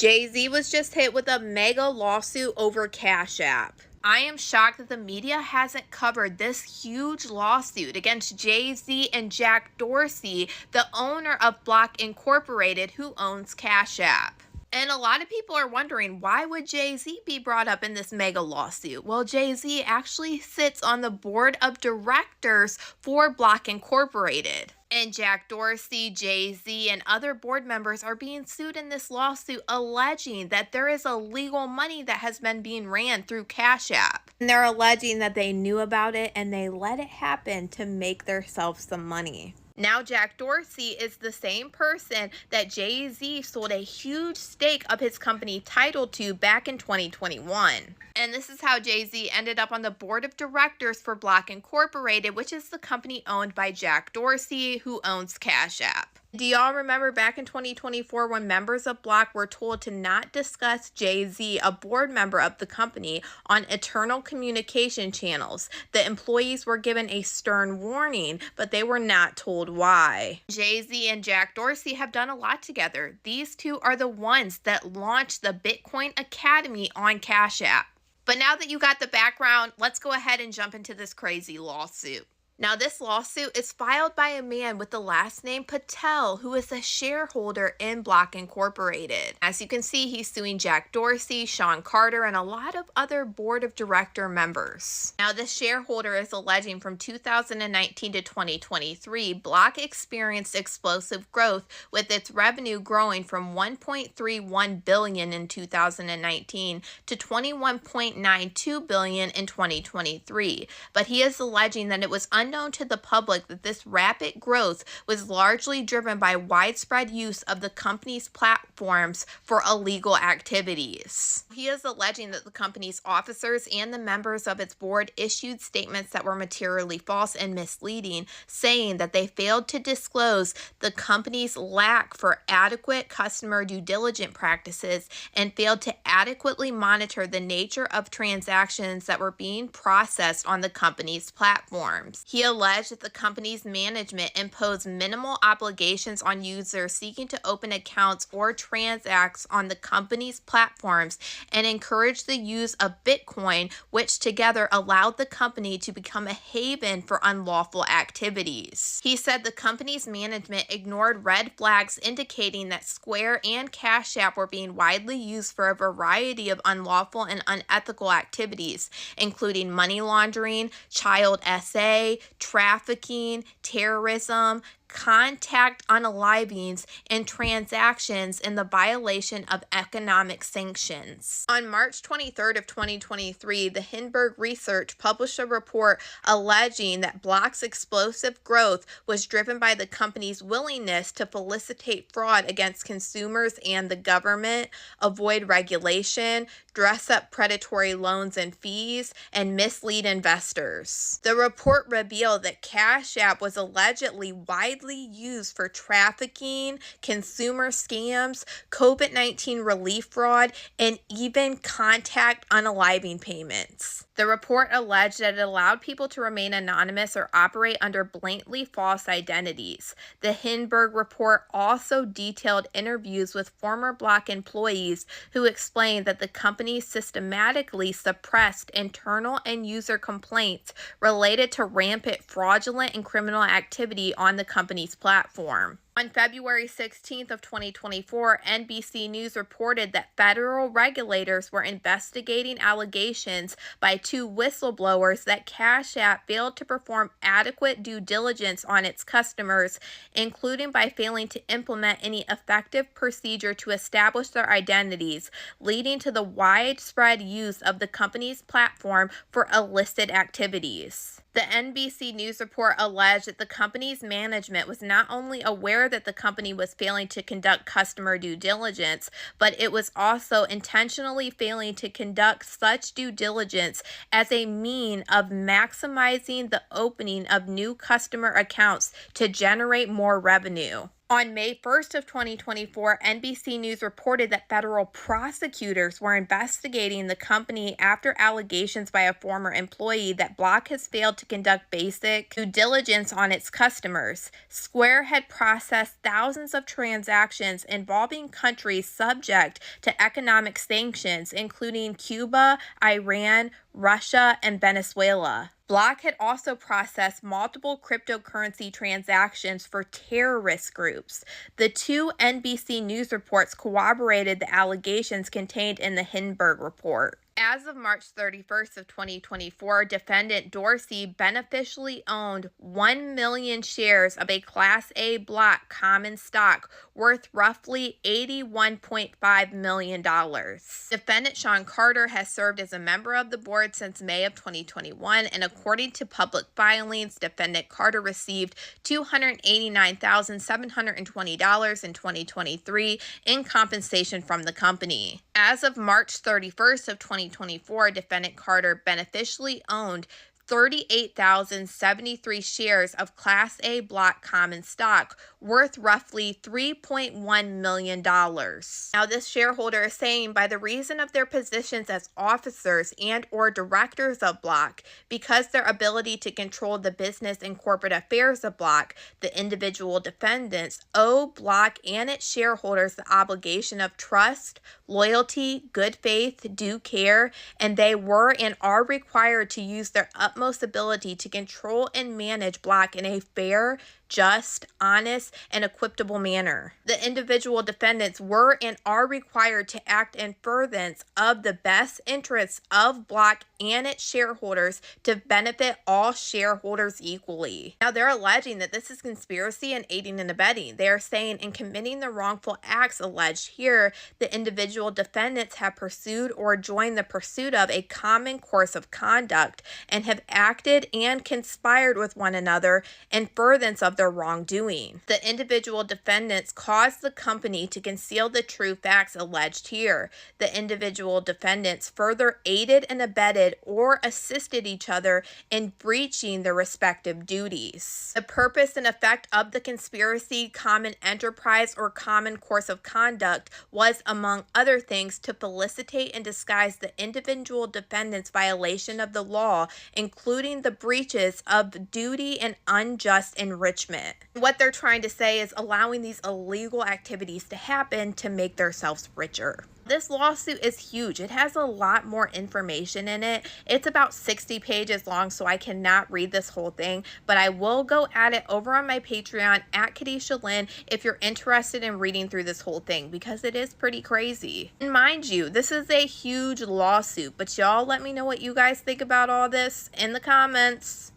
Jay-Z was just hit with a mega lawsuit over Cash App. I am shocked that the media hasn't covered this huge lawsuit against Jay-Z and Jack Dorsey, the owner of Block Incorporated, who owns Cash App. And a lot of people are wondering, why would Jay-Z be brought up in this mega lawsuit? Well, Jay-Z actually sits on the board of directors for Block Incorporated. And Jack Dorsey, Jay-Z, and other board members are being sued in this lawsuit, alleging that there is illegal money that has been being ran through Cash App. And they're alleging that they knew about it and they let it happen to make themselves some money. Now, Jack Dorsey is the same person that Jay-Z sold a huge stake of his company Tidal to back in 2021. And this is how Jay-Z ended up on the board of directors for Block Incorporated, which is the company owned by Jack Dorsey, who owns Cash App. Do y'all remember back in 2024 when members of Block were told to not discuss Jay-Z, a board member of the company, on internal communication channels? The employees were given a stern warning, but they were not told why. Jay-Z and Jack Dorsey have done a lot together. These two are the ones that launched the Bitcoin Academy on Cash App. But now that you got the background, let's go ahead and jump into this crazy lawsuit. Now, this lawsuit is filed by a man with the last name Patel, who is a shareholder in Block Incorporated. As you can see, he's suing Jack Dorsey, Sean Carter, and a lot of other board of director members. Now, this shareholder is alleging from 2019 to 2023, Block experienced explosive growth, with its revenue growing from $1.31 billion in 2019 to $21.92 billion in 2023. But he is alleging that it was unknown to the public that this rapid growth was largely driven by widespread use of the company's platforms for illegal activities. He is alleging that the company's officers and the members of its board issued statements that were materially false and misleading, saying that they failed to disclose the company's lack for adequate customer due diligence practices and failed to adequately monitor the nature of transactions that were being processed on the company's platforms. He alleged that the company's management imposed minimal obligations on users seeking to open accounts or transact on the company's platforms and encouraged the use of Bitcoin, which together allowed the company to become a haven for unlawful activities. He said the company's management ignored red flags indicating that Square and Cash App were being widely used for a variety of unlawful and unethical activities, including money laundering, child SA, trafficking, terrorism, contact unalivings, and transactions in the violation of economic sanctions. On March 23rd of 2023, the Hindenburg Research published a report alleging that Block's explosive growth was driven by the company's willingness to facilitate fraud against consumers and the government, avoid regulation, dress up predatory loans and fees, and mislead investors. The report revealed that Cash App was allegedly widely used for trafficking, consumer scams, COVID-19 relief fraud, and even contact unaliving payments. The report alleged that it allowed people to remain anonymous or operate under blatantly false identities. The Hindenburg report also detailed interviews with former Block employees who explained that the company systematically suppressed internal and user complaints related to rampant fraudulent and criminal activity on the company's platform. On February 16th of 2024, NBC News reported that federal regulators were investigating allegations by two whistleblowers that Cash App failed to perform adequate due diligence on its customers, including by failing to implement any effective procedure to establish their identities, leading to the widespread use of the company's platform for illicit activities. The NBC News report alleged that the company's management was not only aware that the company was failing to conduct customer due diligence, but it was also intentionally failing to conduct such due diligence as a mean of maximizing the opening of new customer accounts to generate more revenue. On May 1st of 2024, NBC News reported that federal prosecutors were investigating the company after allegations by a former employee that Block has failed to conduct basic due diligence on its customers. Square had processed thousands of transactions involving countries subject to economic sanctions, including Cuba, Iran, Russia, and Venezuela. Block had also processed multiple cryptocurrency transactions for terrorist groups. The two NBC News reports corroborated the allegations contained in the Hindenburg report. As of March 31st of 2024, defendant Dorsey beneficially owned 1 million shares of a Class A Block common stock worth roughly $81.5 million. Defendant Shawn Carter has served as a member of the board since May of 2021, and according to public filings, defendant Carter received $289,720 in 2023 in compensation from the company. As of March 31st of 2024, defendant Carter beneficially owned 38,073 shares of Class A Block common stock worth roughly $3.1 million. Now, this shareholder is saying by the reason of their positions as officers and or directors of Block, because their ability to control the business and corporate affairs of Block, the individual defendants owe Block and its shareholders the obligation of trust, loyalty, good faith, due care, and they were and are required to use their utmost ability to control and manage Block in a fair, just, honest, and equitable manner. The individual defendants were and are required to act in furtherance of the best interests of Block and its shareholders to benefit all shareholders equally. Now, they're alleging that this is conspiracy and aiding and abetting. They are saying in committing the wrongful acts alleged here, the individual defendants have pursued or joined the pursuit of a common course of conduct and have acted and conspired with one another in furtherance of their wrongdoing. The individual defendants caused the company to conceal the true facts alleged here. The individual defendants further aided and abetted or assisted each other in breaching their respective duties. The purpose and effect of the conspiracy, common enterprise, or common course of conduct was, among other things, to felicitate and disguise the individual defendants' violation of the law, including the breaches of duty and unjust enrichment. What they're trying to say is allowing these illegal activities to happen to make themselves richer. This lawsuit is huge. It has a lot more information in it. It's about 60 pages long, so I cannot read this whole thing, but I will go at it over on my Patreon at Kadisha Lynn if you're interested in reading through this whole thing, because it is pretty crazy. And mind you, this is a huge lawsuit, but y'all let me know what you guys think about all this in the comments.